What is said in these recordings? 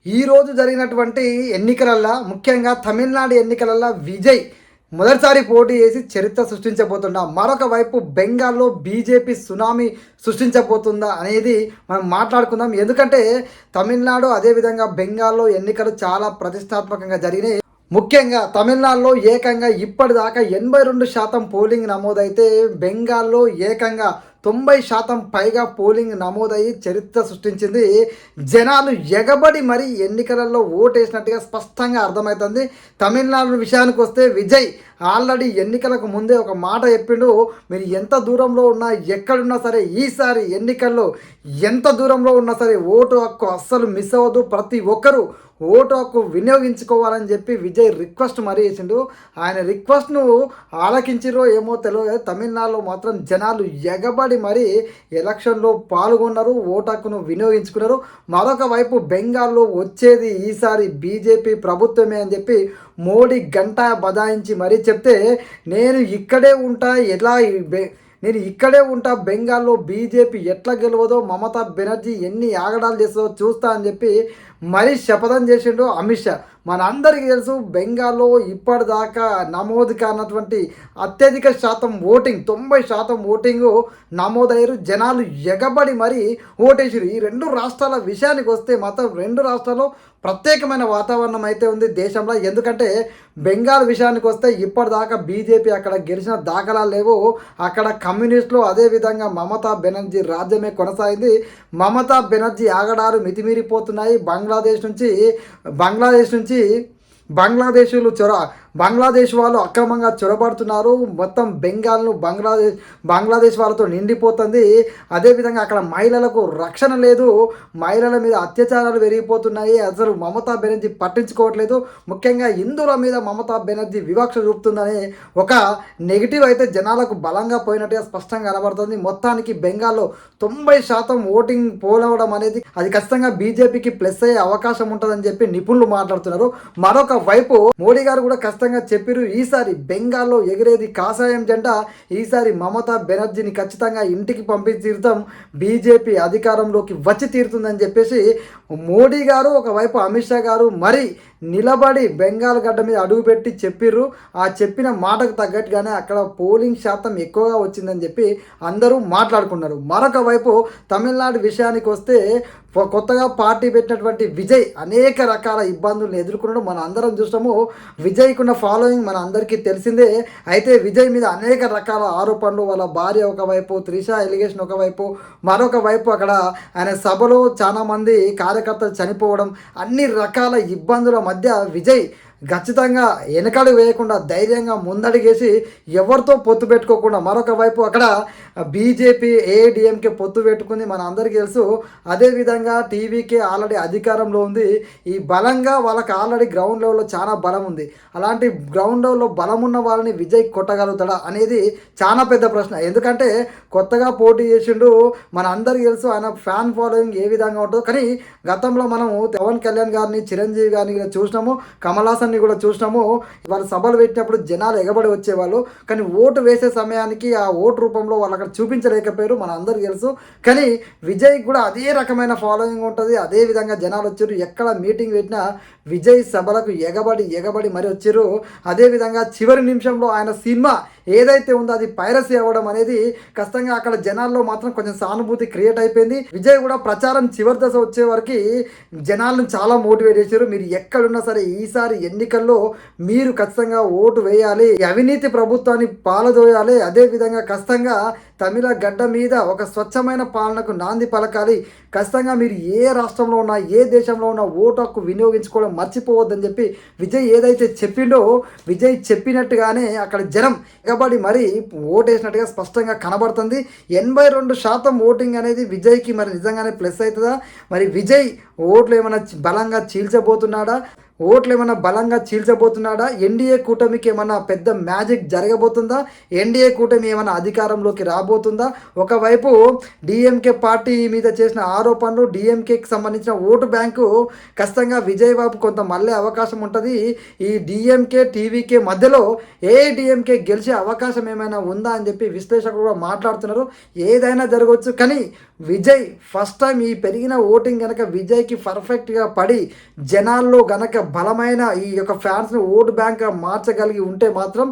ఈరోజు జరిగినటువంటి ఎన్నికలల్లో ముఖ్యంగా తమిళనాడు ఎన్నికలల్లో విజయ్ మొదటిసారి పోటీ చేసి చరిత్ర సృష్టించబోతుందా, మరొక వైపు బెంగాల్లో బీజేపీ సునామీ సృష్టించబోతుందా అనేది మనం మాట్లాడుకుందాం. ఎందుకంటే తమిళనాడు అదేవిధంగా బెంగాల్లో ఎన్నికలు చాలా ప్రతిష్టాత్మకంగా జరిగినాయి. ముఖ్యంగా తమిళనాడులో ఏకంగా ఇప్పటిదాకా 82% పోలింగ్ నమోదైతే బెంగాల్లో ఏకంగా 90% పైగా పోలింగ్ నమోదయ్యి చరిత్ర సృష్టించింది. జనాలు ఎగబడి మరి ఎన్నికలలో ఓటేసినట్టుగా స్పష్టంగా అర్థమవుతుంది. తమిళనాడు విషయానికి వస్తే విజయ్ ఆల్రెడీ ఎన్నికలకు ముందే ఒక మాట చెప్పిండు, మీరు ఎంత దూరంలో ఉన్నా ఎక్కడున్నా సరే ఈసారి ఎన్నికల్లో ఎంత దూరంలో ఉన్నా సరే ఓటు హక్కు అస్సలు మిస్ అవ్వదు, ప్రతి ఒక్కరూ ఓటు హక్కు వినియోగించుకోవాలని చెప్పి విజయ్ రిక్వెస్ట్ మరీ చేసిండు. ఆయన రిక్వెస్ట్ను ఆలకించిరో ఏమో తెలియదు, తమిళనాడులో మాత్రం జనాలు ఎగబడి మరి ఎలక్షన్లో పాల్గొన్నారు, ఓటు హక్కును వినియోగించుకున్నారు. మరొక వైపు బెంగాల్లో వచ్చేది ఈసారి బీజేపీ ప్రభుత్వమే అని చెప్పి మోడీ గంట బదాయించి మరీ చెప్తే, నేను ఇక్కడే ఉంటా, నేను ఇక్కడే ఉంటా, బెంగాల్లో బీజేపీ ఎట్లా గెలవదో, మమతా బెనర్జీ ఎన్ని ఆగడాలు చేస్తుందో చూస్తా అని చెప్పి మరీ శపథం చేసిండు అమిత్ షా. మనందరికీ తెలుసు, బెంగాల్లో ఇప్పటిదాకా నమోదు కానటువంటి అత్యధిక శాతం ఓటింగ్ 90% ఓటింగు నమోదయ్యారు. జనాలు ఎగబడి మరి ఓటేసారు. ఈ రెండు రాష్ట్రాల విషయానికి వస్తే మాత్రం రెండు రాష్ట్రాల్లో ప్రత్యేకమైన వాతావరణం అయితే ఉంది దేశంలో. ఎందుకంటే బెంగాల్ విషయానికి వస్తే ఇప్పటిదాకా బీజేపీ అక్కడ గెలిచిన దాఖలాలు లేవు. అక్కడ కమ్యూనిస్టులు అదేవిధంగా మమతా బెనర్జీ రాజ్యమే కొనసాగింది. మమతా బెనర్జీ ఆగడాలు మితిమీరిపోతున్నాయి. బంగ్లాదేశ్ నుంచి బంగ్లాదేశ్ వాళ్ళు అక్రమంగా చొరబడుతున్నారు. మొత్తం బెంగాల్ను బంగ్లాదేశ్ వాళ్ళతో నిండిపోతుంది. అదేవిధంగా అక్కడ మహిళలకు రక్షణ లేదు, మహిళల మీద అత్యాచారాలు పెరిగిపోతున్నాయి. అసలు మమతా బెనర్జీ పట్టించుకోవట్లేదు. ముఖ్యంగా హిందువుల మీద మమతా బెనర్జీ వివక్ష చూపుతుందని ఒక నెగిటివ్ అయితే జనాలకు బలంగా పోయినట్టుగా స్పష్టంగా కనబడుతుంది. మొత్తానికి బెంగాల్లో 90% ఓటింగ్ పోలవడం అనేది అది ఖచ్చితంగా బీజేపీకి ప్లస్ అయ్యే అవకాశం ఉంటుందని చెప్పి నిపుణులు మాట్లాడుతున్నారు. మరొక వైపు మోడీ గారు కూడా చెప్పారు, ఈసారి బెంగాల్లో ఎగిరేది కాషాయం జెండా, ఈసారి మమతా బెనర్జీని ఖచ్చితంగా ఇంటికి పంపించి తీరుతాం, బీజేపీ అధికారంలోకి వచ్చి తీరుతుందని చెప్పేసి మోడీ గారు ఒకవైపు అమిత్ షా గారు మరి నిలబడి బెంగాల్ గడ్డ మీద అడుగుపెట్టి చెప్పిర్రు. ఆ చెప్పిన మాటకు తగ్గట్టుగానే అక్కడ పోలింగ్ శాతం ఎక్కువగా వచ్చిందని చెప్పి అందరూ మాట్లాడుకున్నారు. మరొక వైపు తమిళనాడు విషయానికి వస్తే కొత్తగా పార్టీ పెట్టినటువంటి విజయ్ అనేక రకాల ఇబ్బందులను ఎదుర్కొన్నాడు. మన అందరం చూస్తాము, విజయ్కున్న ఫాలోయింగ్ మన అందరికీ తెలిసిందే. అయితే విజయ్ మీద అనేక రకాల ఆరోపణలు, వాళ్ళ భార్య ఒకవైపు, త్రిష ఎలిగేషన్ ఒకవైపు, మరొక వైపు అక్కడ ఆయన సభలో చాలామంది కార్యకర్తలు చనిపోవడం, అన్ని రకాల ఇబ్బందుల మధ్య విజయ్ ఖచ్చితంగా వెనకడు వేయకుండా ధైర్యంగా ముందడిగేసి ఎవరితో పొత్తు పెట్టుకోకుండా, మరొక వైపు అక్కడ బీజేపీ ఏఐడిఎంకే పొత్తు పెట్టుకుంది, మన అందరికీ తెలుసు. అదేవిధంగా టీవీకే ఆల్రెడీ అధికారంలో ఉంది. ఈ బలంగా వాళ్ళకి ఆల్రెడీ గ్రౌండ్ లెవెల్లో చాలా బలం ఉంది. అలాంటి గ్రౌండ్ లెవెల్లో బలం ఉన్న వాళ్ళని విజయ్ కొట్టగలుగుతాడా అనేది చాలా పెద్ద ప్రశ్న. ఎందుకంటే కొత్తగా పోటీ చేసిండు, మన అందరికీ తెలుసు ఆయన ఫ్యాన్ ఫాలోయింగ్ ఏ విధంగా ఉంటుందో. కానీ గతంలో మనము పవన్ కళ్యాణ్ గారిని, చిరంజీవి గారిని చూసినాము, కమల్ హాసన్ కూడా చూసినాము. వాళ్ళు సభలు పెట్టినప్పుడు జనాలు ఎగబడి వచ్చేవాళ్ళు, కానీ ఓటు వేసే సమయానికి ఆ ఓటు రూపంలో వాళ్ళు అక్కడ చూపించలేకపోయారు, మన అందరికీ తెలుసు. కానీ విజయ్ కూడా అదే రకమైన ఫాలోయింగ్ ఉంటుంది, అదే విధంగా జనాలు వచ్చారు. ఎక్కడ మీటింగ్ పెట్టినా విజయ్ సభలకు ఎగబడి మరి వచ్చారు. అదేవిధంగా చివరి నిమిషంలో ఆయన సినిమా ఏదైతే ఉందో అది పైరసీ అవ్వడం అనేది ఖచ్చితంగా అక్కడ జనాల్లో మాత్రం కొంచెం సానుభూతి క్రియేట్ అయిపోయింది. విజయ్ కూడా ప్రచారం చివరి దశ వచ్చే వరకు జనాలను చాలా మోటివేట్ చేశారు. మీరు ఎక్కడున్నా సరే ఈసారి ఎన్నికల్లో మీరు ఖచ్చితంగా ఓటు వేయాలి, అవినీతి ప్రభుత్వాన్ని పాలదోయాలి, అదేవిధంగా ఖచ్చితంగా తమిళ గడ్డ మీద ఒక స్వచ్ఛమైన పాలనకు నాంది పలకాలి. ఖచ్చితంగా మీరు ఏ రాష్ట్రంలో ఉన్నా, ఏ దేశంలో ఉన్నా ఓటు హక్కు వినియోగించుకోవడం మర్చిపోవద్దని చెప్పి విజయ్ ఏదైతే చెప్పిండో, విజయ్ చెప్పినట్టుగానే అక్కడ జనం ఎగబడి మరి ఓటేసినట్టుగా స్పష్టంగా కనబడుతుంది. 82% ఓటింగ్ అనేది విజయ్కి మరి నిజంగానే ప్లస్ అవుతుందా? మరి విజయ్ ఓట్లు ఏమైనా బలంగా చీల్చబోతున్నాడా? ఓట్లు ఏమన్నా బలంగా చీల్చబోతున్నాడా? ఎన్డీఏ కూటమికి ఏమన్నా పెద్ద మ్యాజిక్ జరగబోతుందా? ఎన్డీఏ కూటమి ఏమన్నా అధికారంలోకి రాబోతుందా? ఒకవైపు డీఎంకే పార్టీ మీద చేసిన ఆరోపణలు, డీఎంకేకి సంబంధించిన ఓటు బ్యాంకు ఖచ్చితంగా విజయ్ బాబు కొంత మళ్ళీ అవకాశం ఉంటుంది. ఈ డీఎంకే, టీవీకే మధ్యలో ఏఐడీఎంకే గెలిచే అవకాశం ఏమైనా ఉందా అని చెప్పి విశ్లేషకులు కూడా మాట్లాడుతున్నారు. ఏదైనా జరగవచ్చు. కానీ విజయ్ ఫస్ట్ టైం ఈ పెరిగిన ఓటింగ్ కనుక విజయ్కి పర్ఫెక్ట్గా పడి జనాల్లో గనక బలమైన ఈ యొక్క ఫ్యాన్స్ని ఓటు బ్యాంక్గా మార్చగలిగి ఉంటే మాత్రం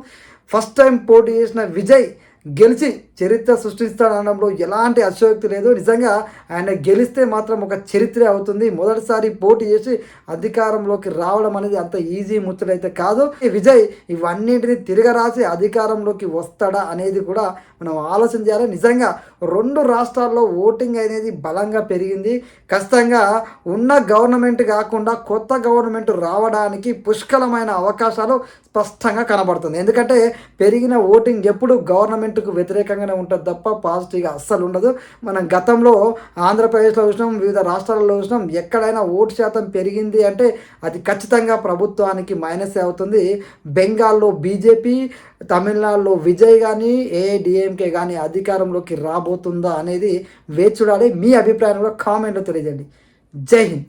ఫస్ట్ టైం పోటీ చేసిన విజయ్ గెలిచి చరిత్ర సృష్టిస్తాడనడంలో ఎలాంటి అతిశయోక్తి లేదు. నిజంగా ఆయన గెలిస్తే మాత్రం ఒక చరిత్రే అవుతుంది. మొదటిసారి పోటీ చేసి అధికారంలోకి రావడం అనేది అంత ఈజీ ముచ్చటైతే కాదు. విజయ్ ఇవన్నింటిని తిరగరాసి అధికారంలోకి వస్తాడా అనేది కూడా మనం ఆలోచన చేయాలి. నిజంగా 2 రాష్ట్రాల్లో ఓటింగ్ అనేది బలంగా పెరిగింది. ఖచ్చితంగా ఉన్న గవర్నమెంట్ కాకుండా కొత్త గవర్నమెంట్ రావడానికి పుష్కలమైన అవకాశాలు స్పష్టంగా కనబడుతుంది. ఎందుకంటే పెరిగిన ఓటింగ్ ఎప్పుడు గవర్నమెంట్కు వ్యతిరేకంగానే ఉంటుంది తప్ప పాజిటివ్గా అస్సలు ఉండదు. మనం గతంలో ఆంధ్రప్రదేశ్లో చూసినాం, వివిధ రాష్ట్రాలలో చూసినాం. ఎక్కడైనా ఓటు శాతం పెరిగింది అంటే అది ఖచ్చితంగా ప్రభుత్వానికి మైనసే అవుతుంది. బెంగాల్లో బీజేపీ, తమిళనాడులో విజయ్ కానీ ఏఐడిఎంకే కానీ అధికారంలోకి రాబోతుందా అనేది వేచి చూడాలి. మీ అభిప్రాయం కూడా కామెంట్లో తెలియజేయండి. జై హింద్.